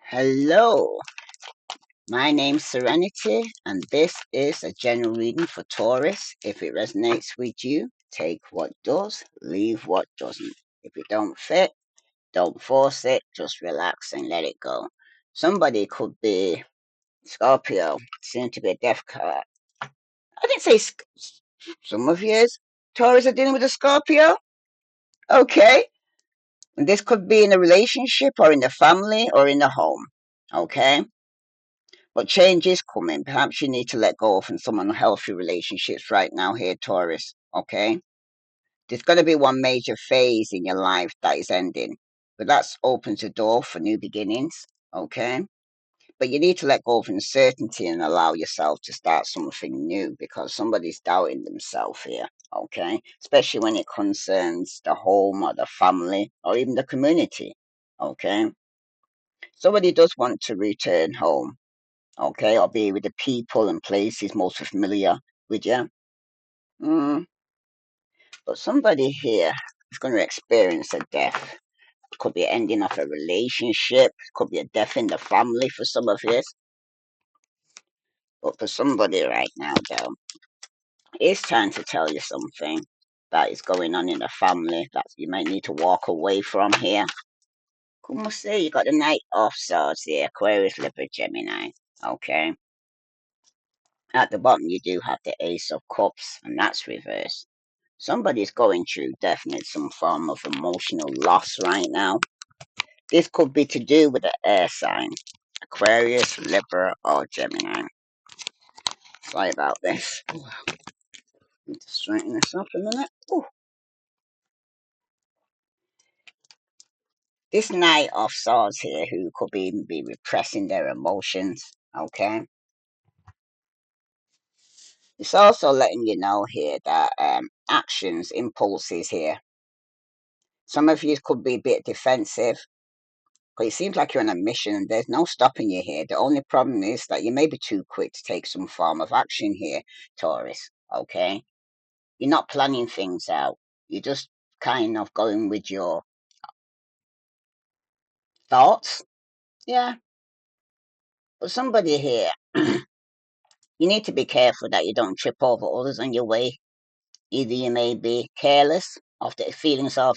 Hello, my name's Serenity, and this is a general reading for Taurus. If it resonates with you, take what does, leave what doesn't. If it don't fit, don't force it, just relax and let it go. Somebody could be Scorpio, seem to be a death card. I didn't say some of you Taurus are dealing with a Scorpio. Okay, and this could be in a relationship or in the family or in the home. Okay. But change is coming. Perhaps you need to let go of some unhealthy relationships right now here, Taurus. Okay? There's going to be one major phase in your life that is ending. But that's opens the door for new beginnings. Okay? But you need to let go of uncertainty and allow yourself to start something new because somebody's doubting themselves here. Okay? Especially when it concerns the home or the family or even the community. Okay? Somebody does want to return home, okay, or be with the people and places most familiar with you. Mm, but somebody here is going to experience a death. It could be an ending of a relationship, it could be a death in the family for some of you. But for somebody right now, though, it's time to tell you something that is going on in the family that you might need to walk away from here. Come on, say you got the Knight of Swords here, Aquarius, Libra, Gemini. Okay. At the bottom, you do have the Ace of Cups, and that's reversed. Somebody's going through definitely some form of emotional loss right now. This could be to do with the air sign Aquarius, Libra, or Gemini. Sorry about this. Need to straighten this up a minute. Ooh. This Knight of Swords here, who could be repressing their emotions, okay? It's also letting you know here that actions, impulses here. Some of you could be a bit defensive. Because it seems like you're on a mission and there's no stopping you here. The only problem is that you may be too quick to take some form of action here, Taurus. Okay? You're not planning things out. You're just kind of going with your thoughts. Yeah. But somebody here, you need to be careful that you don't trip over others on your way. Either you may be careless of the feelings of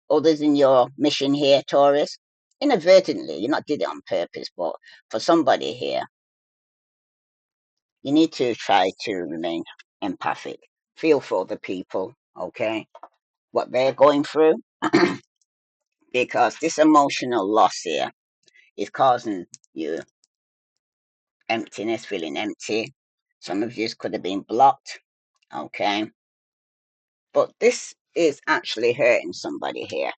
others in your mission here, Taurus. Inadvertently, you not did it on purpose, but for somebody here, you need to try to remain empathic. Feel for the people, okay? What they're going through. Because this emotional loss here is causing you emptiness, feeling empty. Some of you could have been blocked, okay? But this is actually hurting somebody here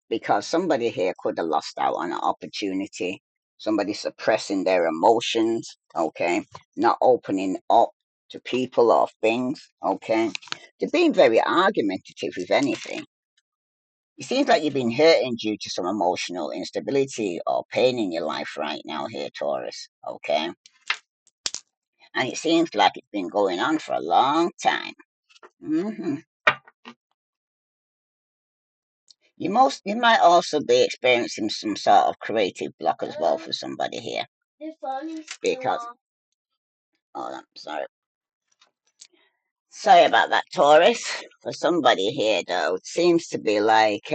because somebody here could have lost out on an opportunity. Somebody suppressing their emotions, okay? Not opening up to people or things, okay? They're being very argumentative, if anything. It seems like you've been hurting due to some emotional instability or pain in your life right now here, Taurus, okay? And it seems like it's been going on for a long time. Hmm. You might also be experiencing some sort of creative block as well for somebody here. Because oh, I'm sorry about that, Taurus. For somebody here though, it seems to be like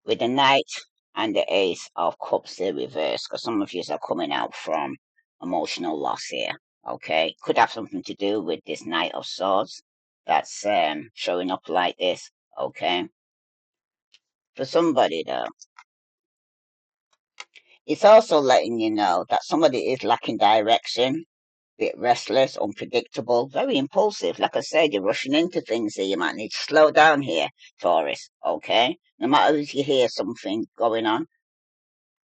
with the Knight and the Ace of Cups in reverse, because some of you are coming out from emotional loss here. Okay, could have something to do with this Knight of Swords that's showing up like this. Okay, for somebody though, it's also letting you know that somebody is lacking direction, bit restless, unpredictable, very impulsive. Like I said, you're rushing into things here. You might need to slow down here, Taurus. Okay, no matter if you hear something going on.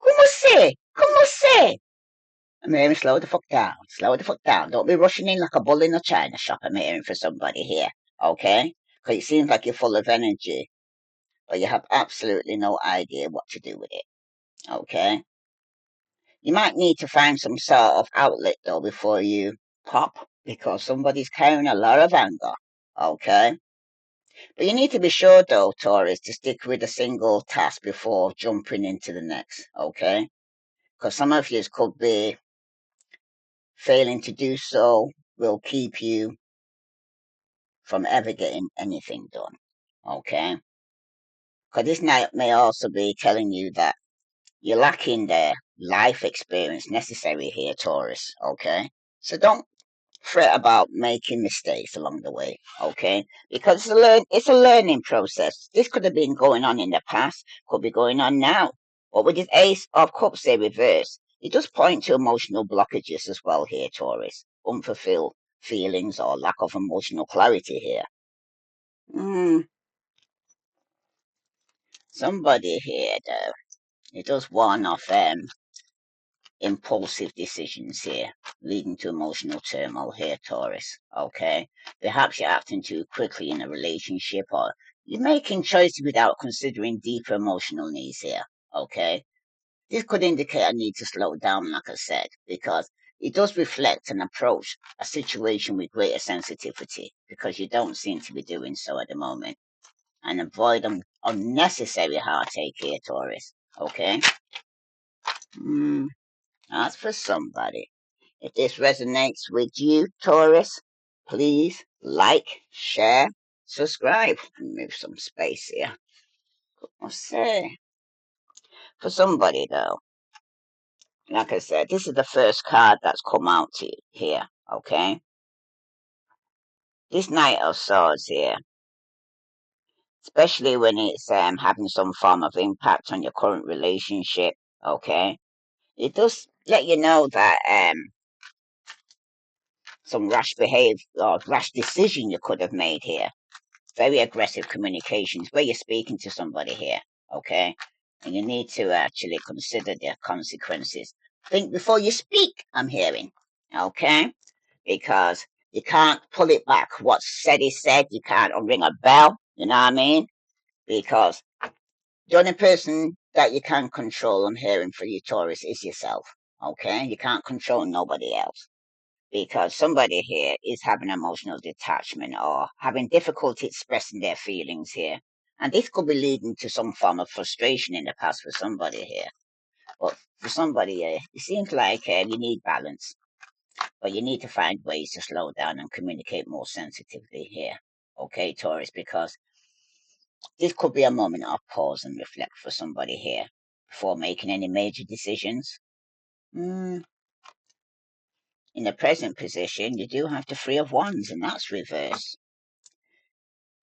Como se? Como se? I'm hearing slow the fuck down. Slow the fuck down. Don't be rushing in like a bull in a china shop. I'm hearing for somebody here. Okay? Because it seems like you're full of energy, but you have absolutely no idea what to do with it. Okay? You might need to find some sort of outlet though before you pop because somebody's carrying a lot of anger. Okay? But you need to be sure, though, Taurus, to stick with a single task before jumping into the next, okay? Because some of you could be failing to do so will keep you from ever getting anything done, okay? Because this night may also be telling you that you're lacking the life experience necessary here, Taurus, okay? So don't fret about making mistakes along the way, okay? Because it's a learning process. This could have been going on in the past, could be going on now. What would this Ace of Cups say reverse? It does point to emotional blockages as well here, Taurus. Unfulfilled feelings or lack of emotional clarity here. Mm, somebody here, though, it does warn of impulsive decisions here, leading to emotional turmoil here, Taurus. Okay? Perhaps you're acting too quickly in a relationship or you're making choices without considering deeper emotional needs here. Okay? This could indicate a need to slow down, like I said, because it does reflect and approach a situation with greater sensitivity because you don't seem to be doing so at the moment. And avoid unnecessary heartache here, Taurus. Okay? Mm, that's for somebody. If this resonates with you, Taurus, please like, share, subscribe. Move some space here. I'll say. For somebody, though, like I said, this is the first card that's come out to you here, okay? This Knight of Swords here, especially when it's having some form of impact on your current relationship, okay? It does let you know that some rash behavior or rash decision you could have made here. Very aggressive communications where you're speaking to somebody here, okay? And you need to actually consider the consequences. Think before you speak, I'm hearing, okay? Because you can't pull it back. What's said is said. You can't unring a bell, you know what I mean? Because the only person that you can control, I'm hearing for you, Taurus, is yourself, okay? You can't control nobody else because somebody here is having emotional detachment or having difficulty expressing their feelings here. And this could be leading to some form of frustration in the past for somebody here. But for somebody here, it seems like you need balance, but you need to find ways to slow down and communicate more sensitively here. Okay, Taurus, because this could be a moment of pause and reflect for somebody here before making any major decisions. Mm, in the present position, you do have the Three of Wands, and that's reversed.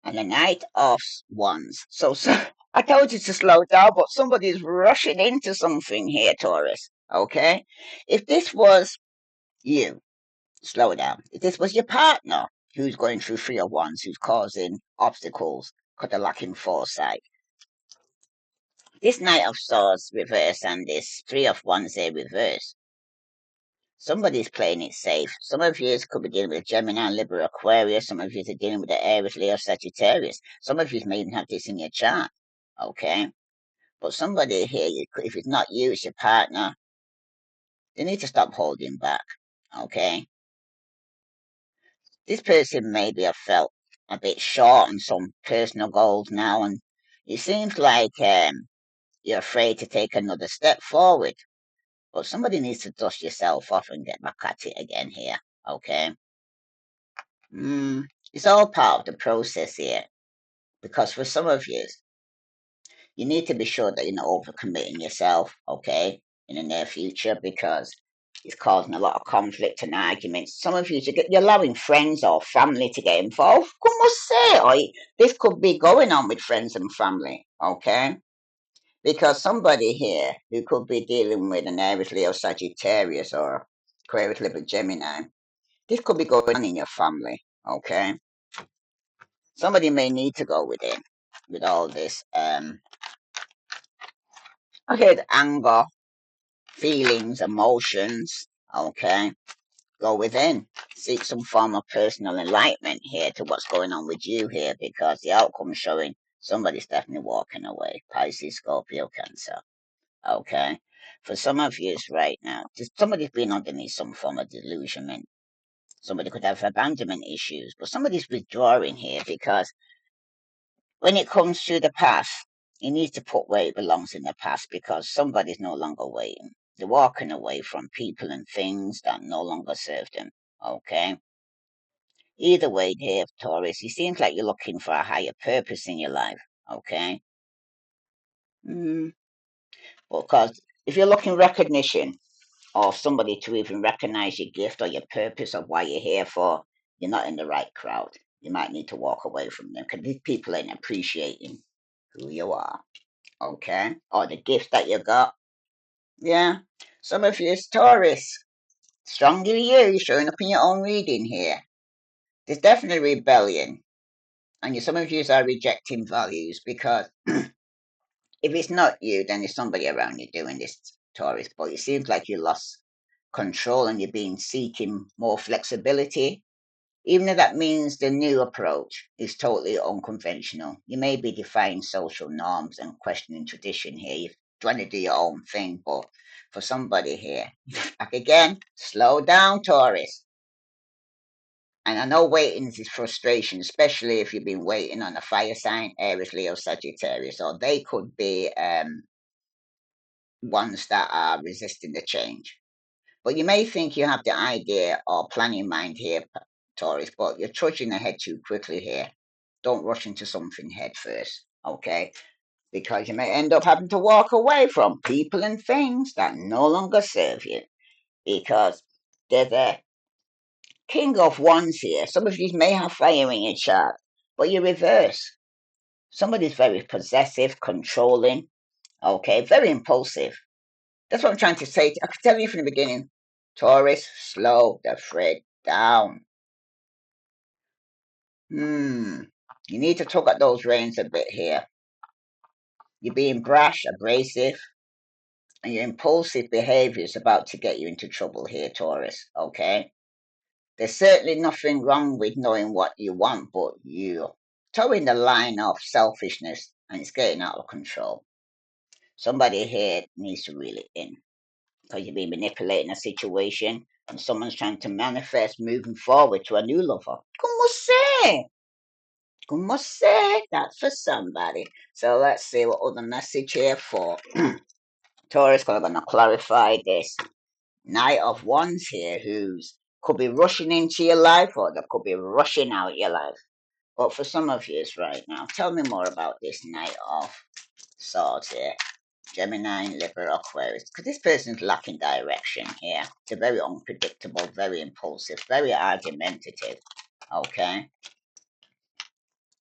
And the Knight of Wands. So I told you to slow down, but somebody's rushing into something here, Taurus. Okay? If this was you, slow down. If this was your partner who's going through Three of Wands, who's causing obstacles because they're lacking foresight. This Knight of Swords reverse and this Three of Wands there reverse. Somebody's playing it safe. Some of you could be dealing with a Gemini, Libra, Aquarius. Some of you are dealing with the Aries, Leo, Sagittarius. Some of you may even have this in your chart. Okay? But somebody here, if it's not you, it's your partner, they need to stop holding back. Okay? This person maybe have felt a bit short on some personal goals now, and it seems like you're afraid to take another step forward. But somebody needs to dust yourself off and get back at it again here. Okay? It's all part of the process here. Because for some of you need to be sure that you're not overcommitting yourself, okay, in the near future because it's causing a lot of conflict and arguments. Some of you, you're allowing friends or family to get involved. Como say, this could be going on with friends and family, okay? Because somebody here who could be dealing with an Aries, Leo, Sagittarius, or Aquarius, Libra, Gemini, this could be going on in your family, okay? Somebody may need to go within with all this. Okay, the anger, feelings, emotions. Okay, go within. Seek some form of personal enlightenment here to what's going on with you here because the outcome showing somebody's definitely walking away. Pisces, Scorpio, Cancer. Okay. For some of you right now, somebody's been underneath some form of delusionment. Somebody could have abandonment issues, but somebody's withdrawing here because when it comes to the past, you need to put where it belongs in the past because somebody's no longer waiting. They're walking away from people and things that no longer serve them. Okay? Either way, here, Taurus, it seems like you're looking for a higher purpose in your life. Okay? Mm, because if you're looking recognition or somebody to even recognize your gift or your purpose of why you're here for, you're not in the right crowd. You might need to walk away from them because these people ain't appreciating who you are. Okay? Or the gift that you got. Yeah. Some of you is Taurus. Strongly you, showing up in your own reading here. There's definitely rebellion. And some of you are rejecting values because if it's not you, then there's somebody around you doing this, Taurus. But it seems like you lost control and you've been seeking more flexibility. Even if that means the new approach is totally unconventional. You may be defying social norms and questioning tradition here. You're trying to do your own thing, but for somebody here, like again, slow down, Taurus. And I know waiting is frustration, especially if you've been waiting on a fire sign, Aries, Leo, Sagittarius, or they could be ones that are resisting the change. But you may think you have the idea or plan in mind here, Taurus, but you're trudging ahead too quickly here. Don't rush into something head first, okay? Because you may end up having to walk away from people and things that no longer serve you. Because there's a king of wands here. Some of you may have fire in your chart, but you reverse. Somebody's very possessive, controlling, okay? Very impulsive. That's what I'm trying to say. I can tell you from the beginning. Taurus, slow the freight down. You need to tug at those reins a bit here. You're being brash, abrasive, and your impulsive behavior is about to get you into trouble here, Taurus. Okay? There's certainly nothing wrong with knowing what you want, but you're towing the line of selfishness and it's getting out of control. Somebody here needs to reel it in because you've been manipulating a situation and someone's trying to manifest moving forward to a new lover. Como se? Como se? That's for somebody. So let's see what other message here for Taurus. I'm going to clarify this. Knight of Wands here, who's could be rushing into your life or that could be rushing out your life. But for some of you right now, tell me more about this Knight of Swords here. Gemini, Libra, Aquarius. Because this person's lacking direction here. They're very unpredictable, very impulsive, very argumentative. Okay?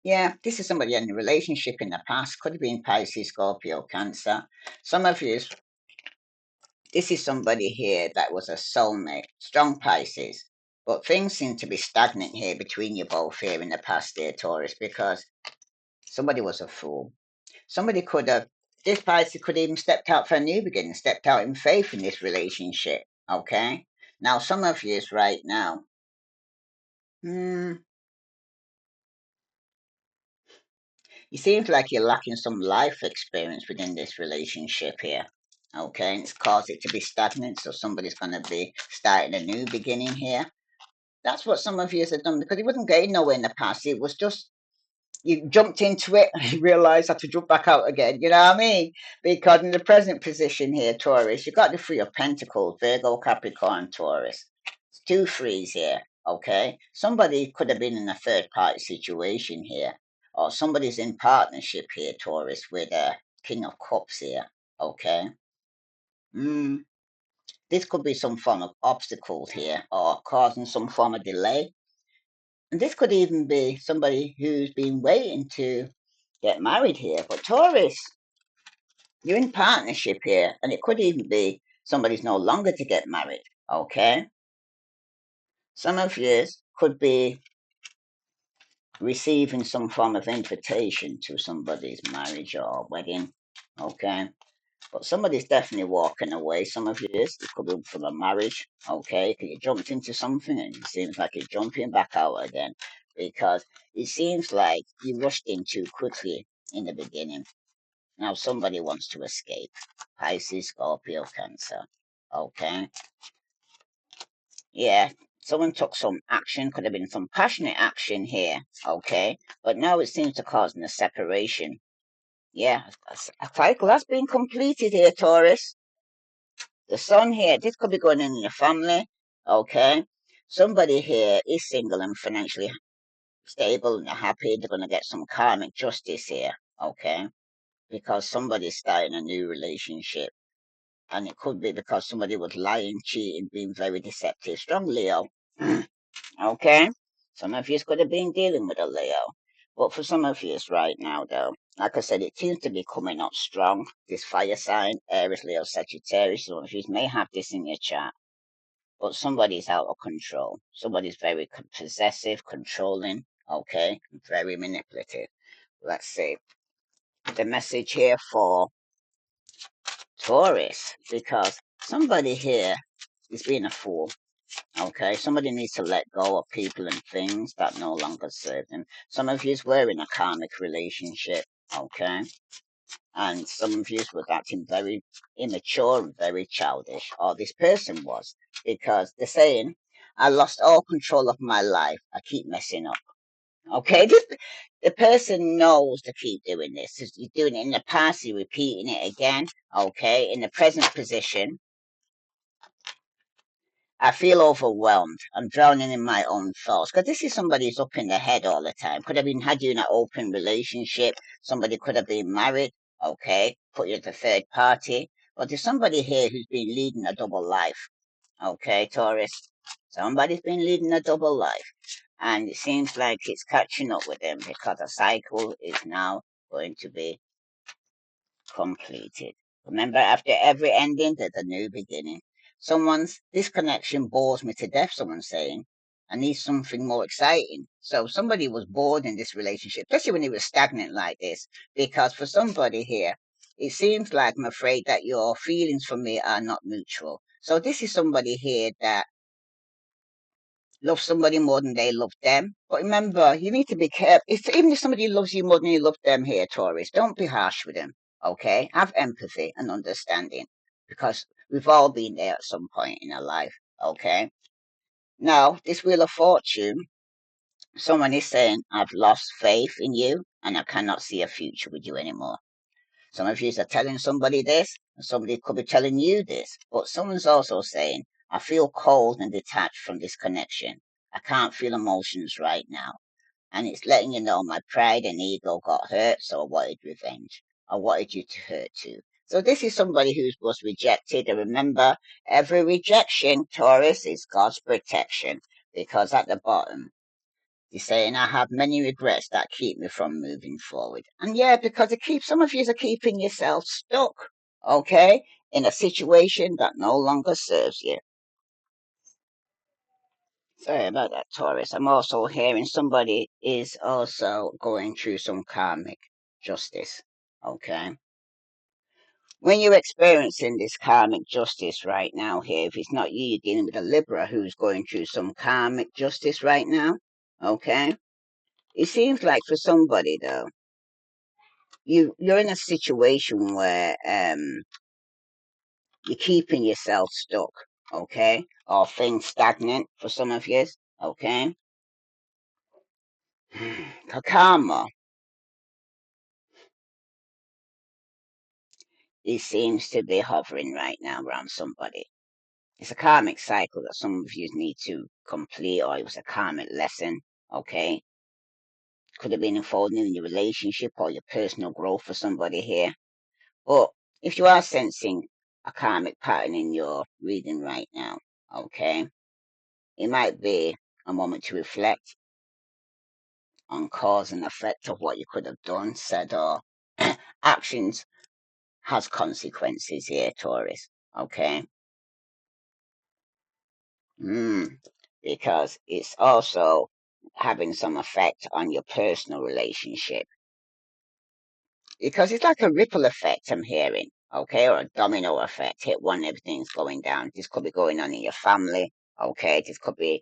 Yeah, this is somebody in a relationship in the past. Could have been Pisces, Scorpio, Cancer. Some of you, this is somebody here that was a soulmate, strong Pisces. But things seem to be stagnant here between you both here in the past, dear Taurus, because somebody was a fool. Somebody could have, this Pisces could even stepped out for a new beginning, stepped out in faith in this relationship. Okay? Now, some of you is right now. Hmm, it seems like you're lacking some life experience within this relationship here. Okay, and it's caused it to be stagnant, so somebody's going to be starting a new beginning here. That's what some of you have done because it wasn't getting nowhere in the past. It was just you jumped into it and you realized how to jump back out again. You know what I mean? Because in the present position here, Taurus, you got the Three of Pentacles, Virgo, Capricorn, Taurus. It's two threes here. Okay, somebody could have been in a third party situation here, or somebody's in partnership here, Taurus, with a King of Cups here. Okay. Mm. This could be some form of obstacles here or causing some form of delay. And this could even be somebody who's been waiting to get married here. But Taurus, you're in partnership here, and it could even be somebody's no longer to get married. Okay? Some of you could be receiving some form of invitation to somebody's marriage or wedding. Okay? But somebody's definitely walking away. Some of you is it could be from a marriage, okay? 'Cause you jumped into something and it seems like you're jumping back out again because it seems like you rushed in too quickly in the beginning. Now somebody wants to escape. Pisces, Scorpio, Cancer. Okay. Yeah. Someone took some action, could have been some passionate action here, okay? But now it seems to cause a separation. Yeah, a cycle has been completed here, Taurus. The sun here, this could be going on in your family, okay? Somebody here is single and financially stable and happy. They're going to get some karmic justice here, okay? Because somebody's starting a new relationship. And it could be because somebody was lying, cheating, being very deceptive. Strong Leo. Okay? Some of you could have been dealing with a Leo. But for some of you right now, though, like I said, it seems to be coming up strong. This fire sign, Aries, Leo, Sagittarius, some of you may have this in your chart. But somebody's out of control. Somebody's very possessive, controlling, okay? Very manipulative. Let's see. The message here for Taurus, because somebody here is being a fool. Okay, somebody needs to let go of people and things that no longer serve them. Some of you were in a karmic relationship, okay, and some of you were acting very immature and very childish, or this person was, because they're saying, I lost all control of my life. I keep messing up. Okay, the person knows to keep doing this. You're doing it in the past, you're repeating it again. Okay, in the present position, I feel overwhelmed. I'm drowning in my own thoughts. Because this is somebody who's up in the head all the time. Could have been had you in an open relationship. Somebody could have been married. Okay, put you at the third party. But there's somebody here who's been leading a double life. Okay, Taurus. Somebody's been leading a double life. And it seems like it's catching up with them because a cycle is now going to be completed. Remember, after every ending, there's a new beginning. This connection bores me to death, someone's saying. I need something more exciting. So somebody was bored in this relationship, especially when it was stagnant like this, because for somebody here, it seems like I'm afraid that your feelings for me are not mutual. So this is somebody here that love somebody more than they love them. But remember, you need to be careful. Even if somebody loves you more than you love them here, Taurus, don't be harsh with them. Okay? Have empathy and understanding because we've all been there at some point in our life. Okay? Now, this Wheel of Fortune, someone is saying, I've lost faith in you and I cannot see a future with you anymore. Some of you are telling somebody this, and somebody could be telling you this, but someone's also saying, I feel cold and detached from this connection. I can't feel emotions right now. And it's letting you know my pride and ego got hurt, so I wanted revenge. I wanted you to hurt too. So this is somebody who was rejected. And remember, every rejection, Taurus, is God's protection. Because at the bottom, you're saying I have many regrets that keep me from moving forward. And yeah, because some of you are keeping yourself stuck, okay, in a situation that no longer serves you. Sorry about that, Taurus. I'm also hearing somebody is also going through some karmic justice, okay? When you're experiencing this karmic justice right now here, if it's not you, you're dealing with a Libra who's going through some karmic justice right now, okay? It seems like for somebody though, you're in a situation where you're keeping yourself stuck, okay, or things stagnant for some of you, okay. Karma, it seems to be hovering right now around somebody. It's a karmic cycle that some of you need to complete, or it was a karmic lesson, okay. Could have been unfolding in your relationship or your personal growth for somebody here. But if you are sensing a karmic pattern in your reading right now, okay, it might be a moment to reflect on cause and effect of what you could have done, said, or actions has consequences here, Taurus. Okay? Because it's also having some effect on your personal relationship. Because it's like a ripple effect, I'm hearing, okay, or a domino effect. Hit one, everything's going down. This could be going on in your family, okay? This could be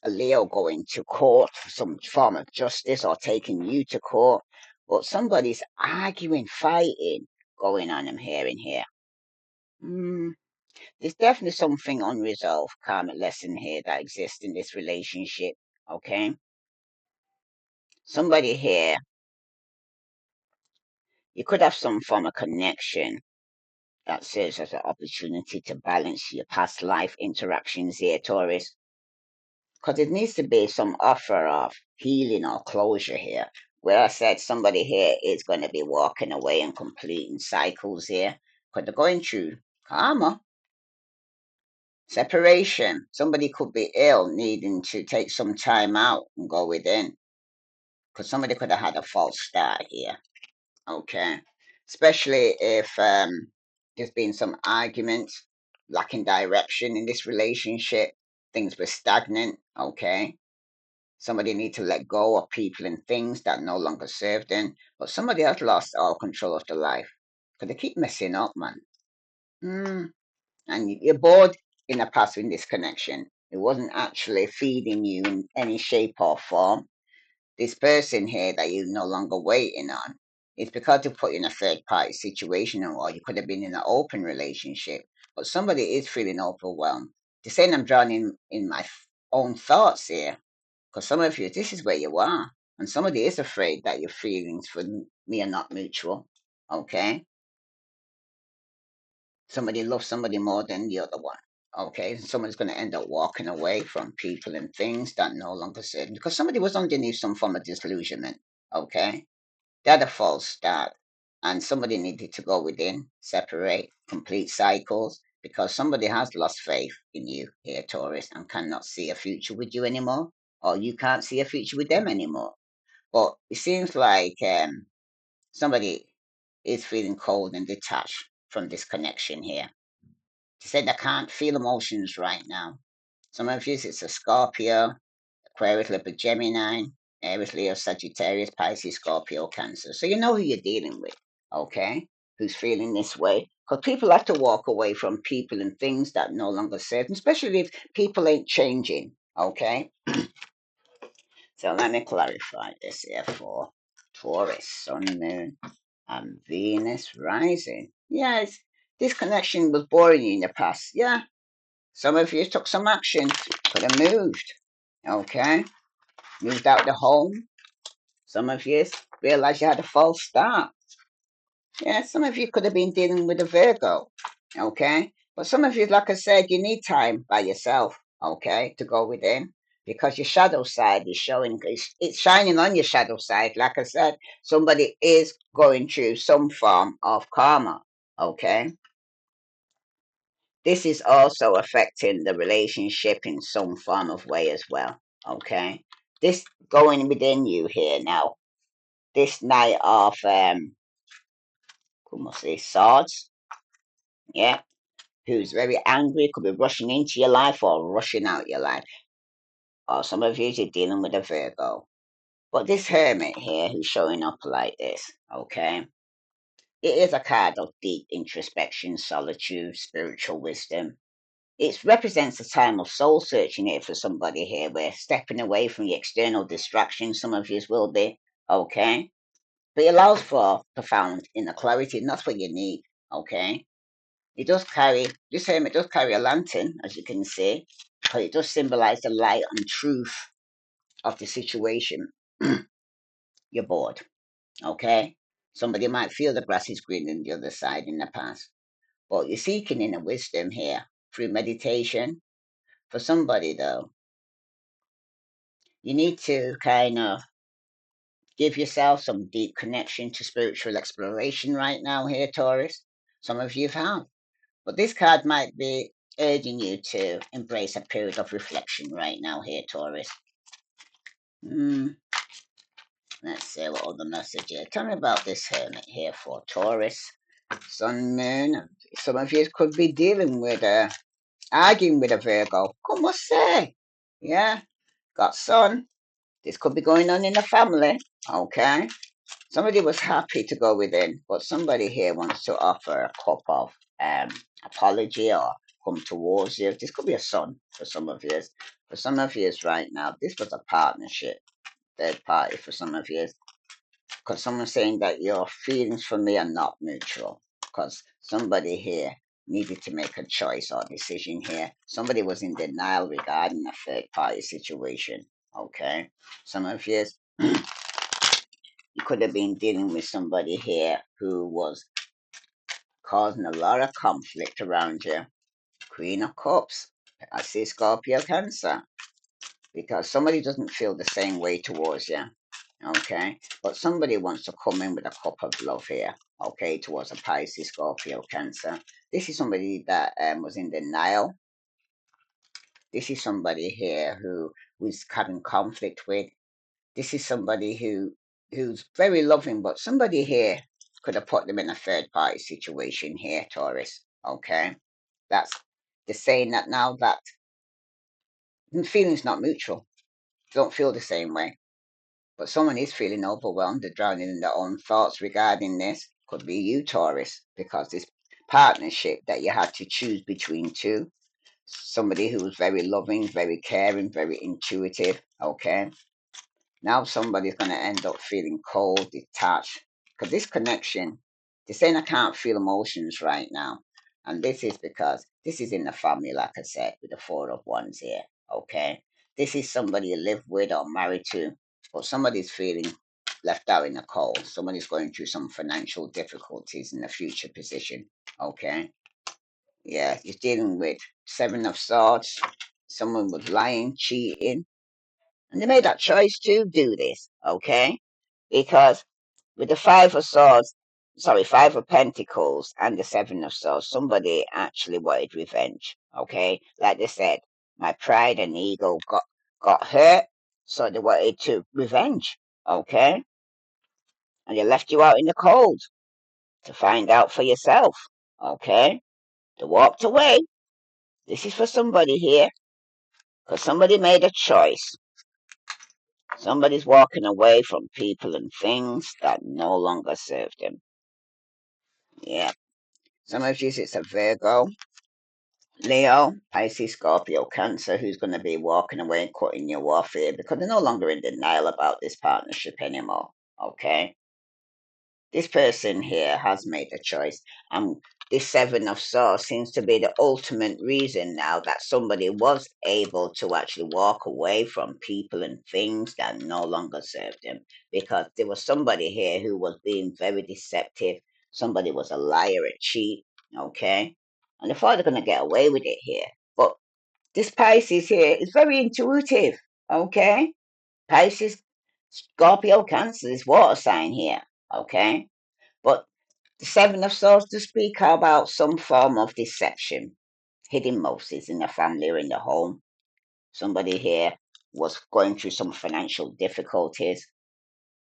a Leo going to court for some form of justice or taking you to court, but somebody's arguing, fighting going on. I'm hearing here. There's definitely something unresolved karmic lesson here that exists in this relationship. Okay. Somebody here, you could have some form of connection that serves as an opportunity to balance your past life interactions here, Taurus. Because it needs to be some offer of healing or closure here. Where I said somebody here is going to be walking away and completing cycles here. Because they're going through karma, separation. Somebody could be ill, needing to take some time out and go within. Because somebody could have had a false start here. Okay. Especially if there's been some arguments, lacking direction in this relationship, things were stagnant. Okay. Somebody need to let go of people and things that no longer serve them. But somebody has lost all control of their life. Because they keep messing up, man. Mm. And you're bored in the past in this connection. It wasn't actually feeding you in any shape or form. This person here that you're no longer waiting on, it's because you put you in a third party situation, or you could have been in an open relationship. But somebody is feeling overwhelmed. To say I'm drowning in my own thoughts here, because some of you, this is where you are. And somebody is afraid that your feelings for me are not mutual. Okay? Somebody loves somebody more than the other one. Okay? Somebody's going to end up walking away from people and things that no longer serve because somebody was underneath some form of disillusionment. Okay? They had a false start. And somebody needed to go within, separate, complete cycles because somebody has lost faith in you here, Taurus, and cannot see a future with you anymore, or you can't see a future with them anymore. But it seems like somebody is feeling cold and detached from this connection here. They said they can't feel emotions right now. Some of you, it's a Scorpio, Aquarius, Libra, Gemini, Aries, Leo, Sagittarius, Pisces, Scorpio, Cancer. So you know who you're dealing with, okay? Who's feeling this way? Because people have to walk away from people and things that no longer serve them, especially if people ain't changing, okay? So let me clarify this here for Taurus, Sun, Moon, and Venus rising. Yes, this connection was boring you in the past. Yeah, some of you took some action, could have moved. Okay, moved out the home. Some of you realized you had a false start. Yeah, some of you could have been dealing with a Virgo. Okay, but some of you, like I said, you need time by yourself. Okay, to go within because your shadow side is showing. It's shining on your shadow side. Like I said, somebody is going through some form of karma. Okay, this is also affecting the relationship in some form of way as well. Okay, this going within you here now. This night of como se swords, yeah, who's very angry, could be rushing into your life or rushing out your life. Or some of you are dealing with a Virgo. But this hermit here who's showing up like this, okay, it is a card of deep introspection, solitude, spiritual wisdom. It represents a time of soul searching here for somebody here. We're stepping away from the external distractions, some of you will be, okay? But it allows for profound inner clarity, and that's what you need, okay? It does carry, this hermit does carry a lantern, as you can see, but it does symbolize the light and truth of the situation. You're bored, okay? Somebody might feel the grass is green on the other side in the past, but you're seeking inner wisdom here through meditation. For somebody, though, you need to kind of give yourself some deep connection to spiritual exploration right now here, Taurus. Some of you have. But this card might be urging you to embrace a period of reflection right now here, Taurus. Hmm. Let's see what other message here. Tell me about this hermit here for Taurus. Sun, Moon. Some of you could be dealing with arguing with a Virgo. Como say? Yeah. Got Sun. This could be going on in the family. Okay. Somebody was happy to go within, but somebody here wants to offer a cup of apology or come towards you. This could be a son for some of you. For some of you right now, this was a partnership, third party for some of you. Because someone's saying that your feelings for me are not mutual. Because somebody here needed to make a choice or decision here. Somebody was in denial regarding a third party situation. Okay. Some of you, you could have been dealing with somebody here who was causing a lot of conflict around you. Queen of Cups. I see Scorpio Cancer. Because somebody doesn't feel the same way towards you. Okay. But somebody wants to come in with a cup of love here. Okay. Towards a Pisces, Scorpio, Cancer. This is somebody that was in denial. This is somebody here who was having conflict with. This is somebody who's very loving, but somebody here could have put them in a third party situation here, Taurus. Okay. That's the saying that now that the feeling's not mutual. Don't feel the same way. But someone is feeling overwhelmed and drowning in their own thoughts regarding this. Could be you, Taurus, because this partnership that you had to choose between two. Somebody who was very loving, very caring, very intuitive. Okay. Now somebody's going to end up feeling cold, detached. Because this connection, they're saying I can't feel emotions right now. And this is because this is in the family, like I said, with the Four of Wands here. Okay. This is somebody you live with or married to, but somebody's feeling left out in the cold. Somebody's going through some financial difficulties in the future position. Okay. Yeah, you're dealing with Seven of Swords. Someone was lying, cheating, and they made that choice to do this, okay? Because with the Five of Swords, sorry, Five of Pentacles and the Seven of Swords, somebody actually wanted revenge, okay? Like they said, my pride and ego got hurt, so they wanted to revenge, okay? And they left you out in the cold to find out for yourself, okay? They walked away. This is for somebody here, because somebody made a choice. Somebody's walking away from people and things that no longer serve them. Yeah. Some of you, it's a Virgo, Leo, Pisces, Scorpio, Cancer who's going to be walking away and cutting you off here because they're no longer in denial about this partnership anymore. Okay. This person here has made a choice. This Seven of Swords seems to be the ultimate reason now that somebody was able to actually walk away from people and things that no longer served them. Because there was somebody here who was being very deceptive. Somebody was a liar, a cheat. Okay. And they thought they're going to get away with it here. But this Pisces here is very intuitive. Okay. Pisces, Scorpio, Cancer is water sign here. Okay. But the Seven of Swords to speak about some form of deception, hidden motives in the family or in the home. Somebody here was going through some financial difficulties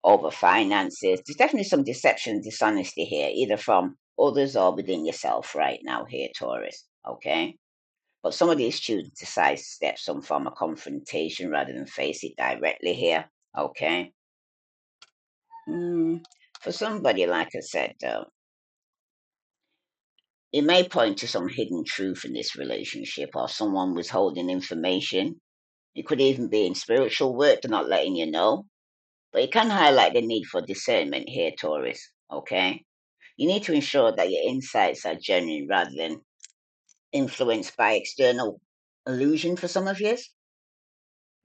over finances. There's definitely some deception, dishonesty here, either from others or within yourself right now here, Taurus. Okay? But somebody is choosing to sidestep some form of confrontation rather than face it directly here. Okay? For somebody, like I said, though, it may point to some hidden truth in this relationship or someone withholding information. It could even be in spiritual work, they're not letting you know. But it can highlight the need for discernment here, Taurus. Okay? You need to ensure that your insights are genuine rather than influenced by external illusion for some of you.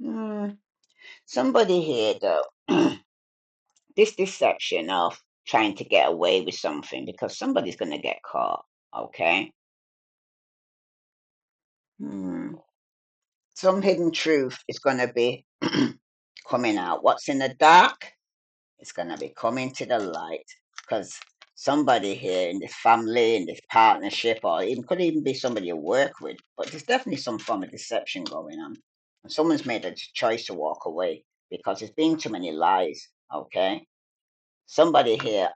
Hmm. Somebody here, though, this deception of trying to get away with something because somebody's going to get caught. Okay? Hmm. Some hidden truth is going to be coming out. What's in the dark is going to be coming to the light because somebody here in this family, in this partnership, or even could even be somebody you work with, but there's definitely some form of deception going on. And someone's made a choice to walk away because there's been too many lies. Okay, somebody here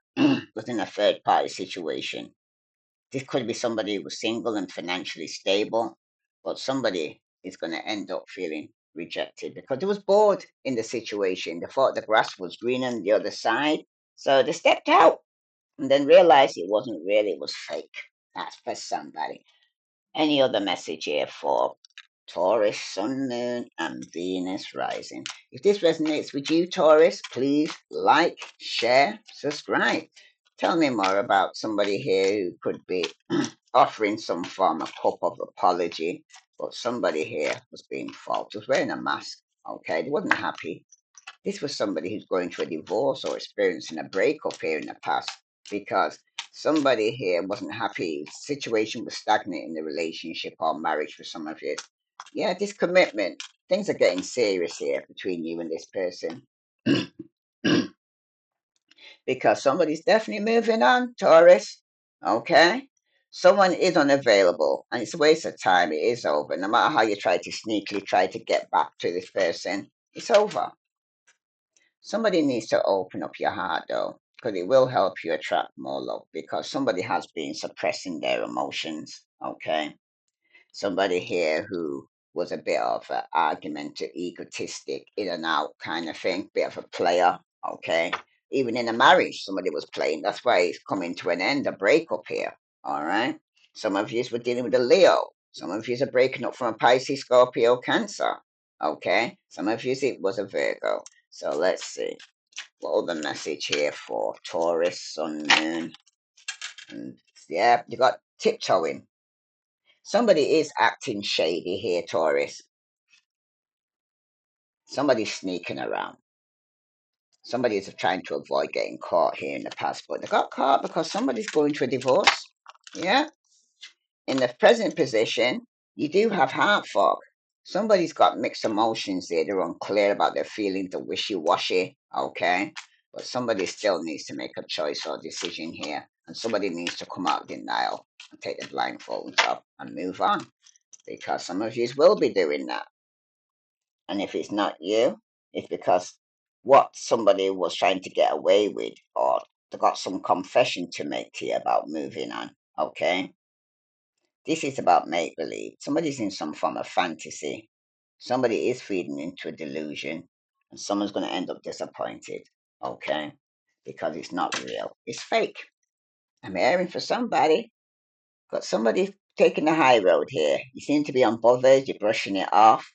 was in a third party situation. This could be somebody who was single and financially stable, but somebody is going to end up feeling rejected because they was bored in the situation. They thought the grass was green on the other side, so they stepped out and then realized it wasn't really, it was fake. That's for somebody. Any other message here for Taurus, Sun, Moon, and Venus rising? If this resonates with you, Taurus, please like, share, subscribe. Tell me more about somebody here who could be offering some form of cup of apology, but somebody here was being false. Was wearing a mask. Okay, they wasn't happy. This was somebody who's going through a divorce or experiencing a breakup here in the past because somebody here wasn't happy. The situation was stagnant in the relationship or marriage for some of you. Yeah, this commitment, things are getting serious here between you and this person. Because somebody's definitely moving on, Taurus. Okay? Someone is unavailable and it's a waste of time. It is over. No matter how you try to sneakily try to get back to this person, it's over. Somebody needs to open up your heart though, because it will help you attract more love because somebody has been suppressing their emotions. Okay? Somebody here who was a bit of an argumentative, egotistic, in and out kind of thing, bit of a player. Okay, even in a marriage, somebody was playing. That's why it's coming to an end, a breakup here. All right. Some of you were dealing with a Leo. Some of you are breaking up from a Pisces, Scorpio, Cancer. Okay. Some of you it was a Virgo. So let's see. What other message here for Taurus, Sun, Moon, and yeah, you got tiptoeing. Somebody is acting shady here, Taurus. Somebody's sneaking around. Somebody is trying to avoid getting caught here in the past, but they got caught because somebody's going through a divorce. Yeah. In the present position, you do have heart fog. Somebody's got mixed emotions there. They're unclear about their feelings, they're wishy washy. Okay. But somebody still needs to make a choice or decision here. And somebody needs to come out of denial and take the blindfolds off and move on. Because some of you will be doing that. And if it's not you, it's because what somebody was trying to get away with, or they got some confession to make to you about moving on. Okay? This is about make believe. Somebody's in some form of fantasy. Somebody is feeding into a delusion, and someone's going to end up disappointed. Okay? Because it's not real, it's fake. I'm hearing for somebody. Got somebody taking the high road here. You seem to be unbothered, you're brushing it off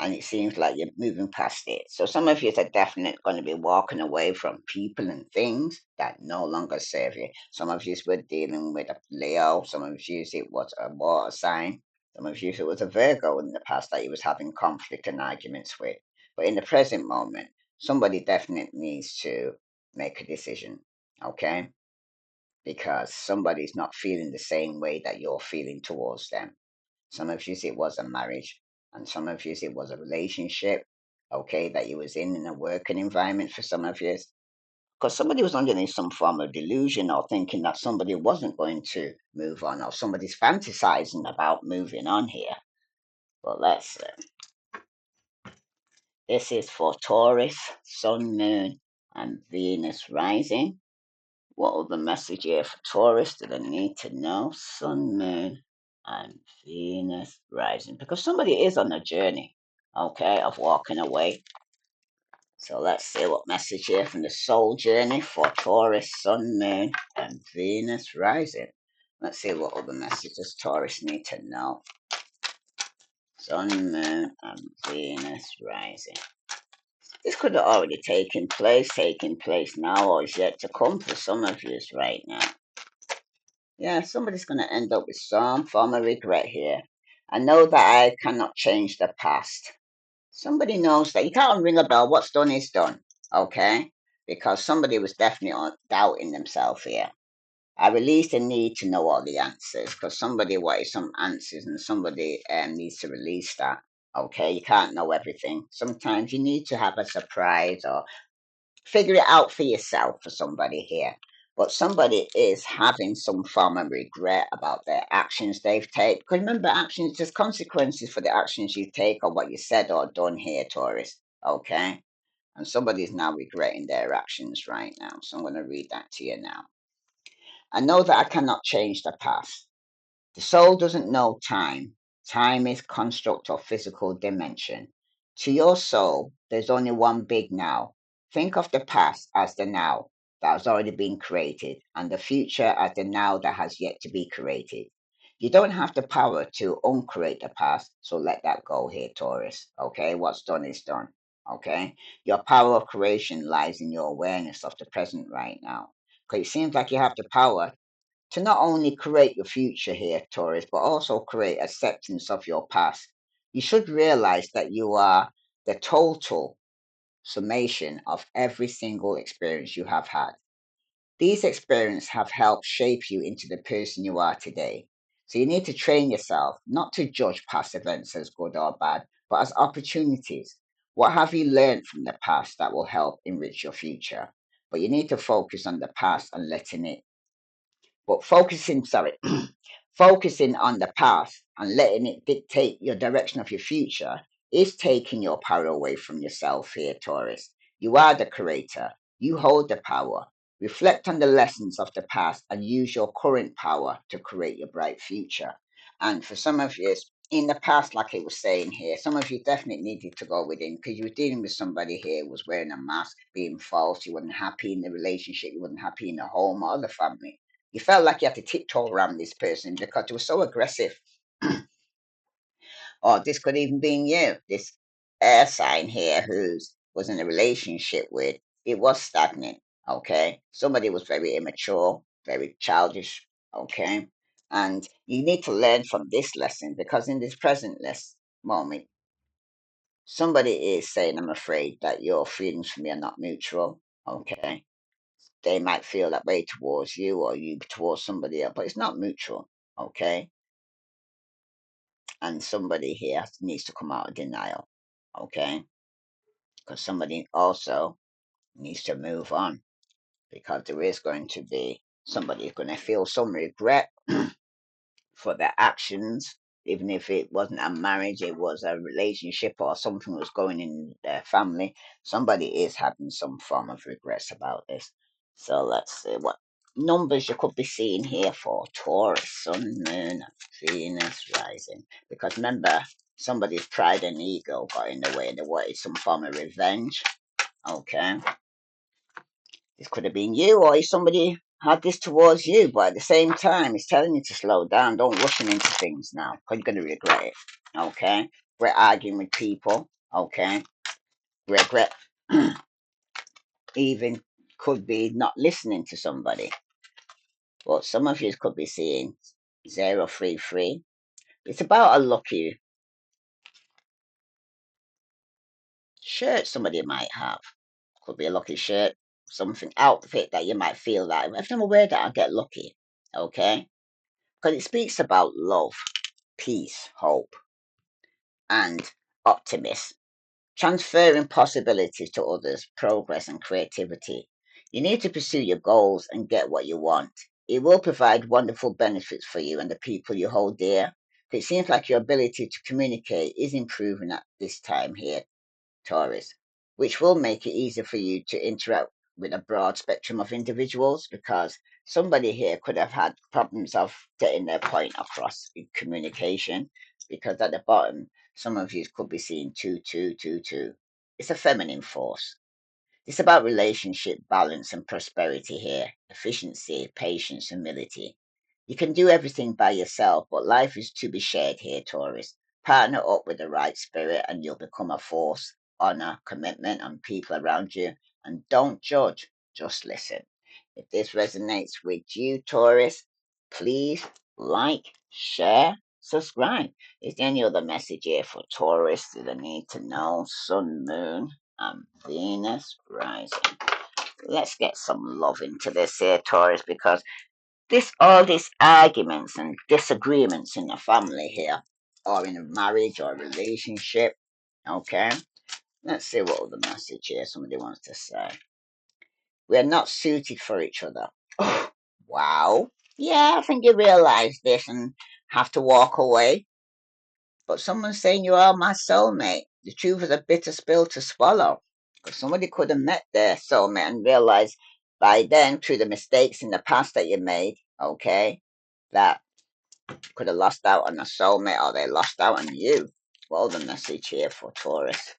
and it seems like you're moving past it. So some of you are definitely going to be walking away from people and things that no longer serve you. Some of you were dealing with a Leo. Some of you it was a water sign. Some of you it was a Virgo in the past that you was having conflict and arguments with. But in the present moment, somebody definitely needs to make a decision. Okay? Because somebody's not feeling the same way that you're feeling towards them. Some of you it was a marriage, and some of you it was a relationship, okay, that you was in a working environment for some of you. Because somebody was underneath some form of delusion or thinking that somebody wasn't going to move on, or somebody's fantasizing about moving on here. But let's see. This is for Taurus, Sun, Moon, and Venus rising. What other message here for Taurus did I need to know? Sun, Moon, and Venus rising. Because somebody is on a journey, okay, of walking away. So let's see what message here from the soul journey for Taurus, Sun, Moon, and Venus rising. Let's see what other messages Taurus need to know. Sun, Moon, and Venus rising. This could have already taking place now, or is yet to come for some of you right now. Yeah, somebody's going to end up with some form of regret here. I know that I cannot change the past. Somebody knows that you can't ring a bell. What's done is done. Okay? Because somebody was definitely doubting themselves here. I release the need to know all the answers because somebody wanted some answers and somebody needs to release that. Okay? You can't know everything. Sometimes you need to have a surprise or figure it out for yourself for somebody here. But somebody is having some form of regret about their actions they've taken. Because remember, actions, there's consequences for the actions you take or what you said or done here, Taurus. Okay? And somebody's now regretting their actions right now. So I'm going to read that to you now. I know that I cannot change the past. The soul doesn't know time. Time is construct of physical dimension. To your soul, there's only one big now. Think of the past as the now that has already been created, and the future as the now that has yet to be created. You don't have the power to uncreate the past, so let that go here, Taurus. Okay, what's done is done. Okay, your power of creation lies in your awareness of the present right now. Because it seems like you have the power to not only create your future here, Taurus, but also create acceptance of your past. You should realize that you are the total summation of every single experience you have had. These experiences have helped shape you into the person you are today. So you need to train yourself not to judge past events as good or bad, but as opportunities. What have you learned from the past that will help enrich your future? But you need to focus on the past and letting it but focusing, sorry, focusing on the past and letting it dictate your direction of your future is taking your power away from yourself here, Taurus. You are the creator. You hold the power. Reflect on the lessons of the past and use your current power to create your bright future. And for some of you, in the past, like I was saying here, some of you definitely needed to go within because you were dealing with somebody here who was wearing a mask, being false. You weren't happy in the relationship. You weren't happy in the home or the family. You felt like you had to tiptoe around this person because it was so aggressive. Or this could even be you, this air sign here who's was in a relationship with, it was stagnant, okay? Somebody was very immature, very childish, okay? And you need to learn from this lesson because in this moment, somebody is saying, I'm afraid that your feelings for me are not mutual, okay? They might feel that way towards you or you towards somebody else, but it's not mutual, okay? And somebody here needs to come out of denial, okay? Because somebody also needs to move on because there is going to be somebody who's going to feel some regret for their actions, even if it wasn't a marriage, it was a relationship or something was going in their family. Somebody is having some form of regrets about this. So let's see what numbers you could be seeing here for Taurus, Sun, Moon, Venus rising. Because remember, somebody's pride and ego got in the way. They wanted some form of revenge. Okay. This could have been you, or if somebody had this towards you, but at the same time, it's telling you to slow down. Don't rush into things now, because you're going to regret it. Okay? We're arguing with people. Okay? Regret even could be not listening to somebody. But some of you could be seeing 033. It's about a lucky shirt somebody might have. Could be a lucky shirt, something outfit that you might feel that if I'm wear that, I'll get lucky. Okay? Because it speaks about love, peace, hope, and optimism, transferring possibilities to others, progress, and creativity. You need to pursue your goals and get what you want. It will provide wonderful benefits for you and the people you hold dear. It seems like your ability to communicate is improving at this time here, Taurus, which will make it easier for you to interact with a broad spectrum of individuals because somebody here could have had problems of getting their point across in communication because at the bottom, some of you could be seeing 2222. It's a feminine force. It's about relationship balance and prosperity here, efficiency, patience, humility. You can do everything by yourself, but life is to be shared here, Taurus. Partner up with the right spirit and you'll become a force, honor, commitment, and people around you. And don't judge, just listen. If this resonates with you, Taurus, please like, share, subscribe. Is there any other message here for Taurus that I need to know? Sun, Moon, and Venus rising. Let's get some love into this here, Taurus, because this all these arguments and disagreements in a family here, or in a marriage or a relationship. Okay, let's see what other message here somebody wants to say. We're not suited for each other. Oh, wow. Yeah, I think you realize this and have to walk away. But someone's saying you are my soulmate. The truth is a bitter pill to swallow. Because somebody could have met their soulmate and realized by then, through the mistakes in the past that you made, okay, that could have lost out on a soulmate or they lost out on you. Well, the message here for Taurus.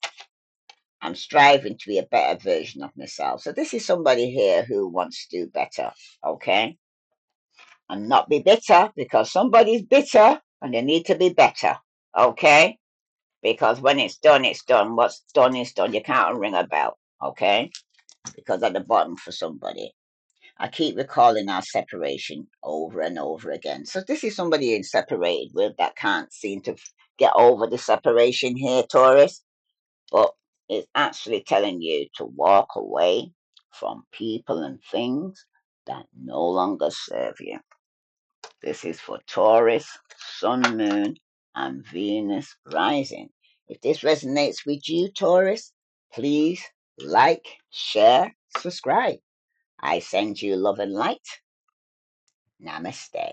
I'm striving to be a better version of myself. So this is somebody here who wants to do better, okay? And not be bitter because somebody's bitter and they need to be better, okay? Because when it's done, it's done. What's done is done. You can't ring a bell, okay? Because at the bottom for somebody. I keep recalling our separation over and over again. So this is somebody you're separated with that can't seem to get over the separation here, Taurus. But it's actually telling you to walk away from people and things that no longer serve you. This is for Taurus, Sun, Moon, and Venus rising. If this resonates with you, Taurus, please like, share, subscribe. I send you love and light. Namaste.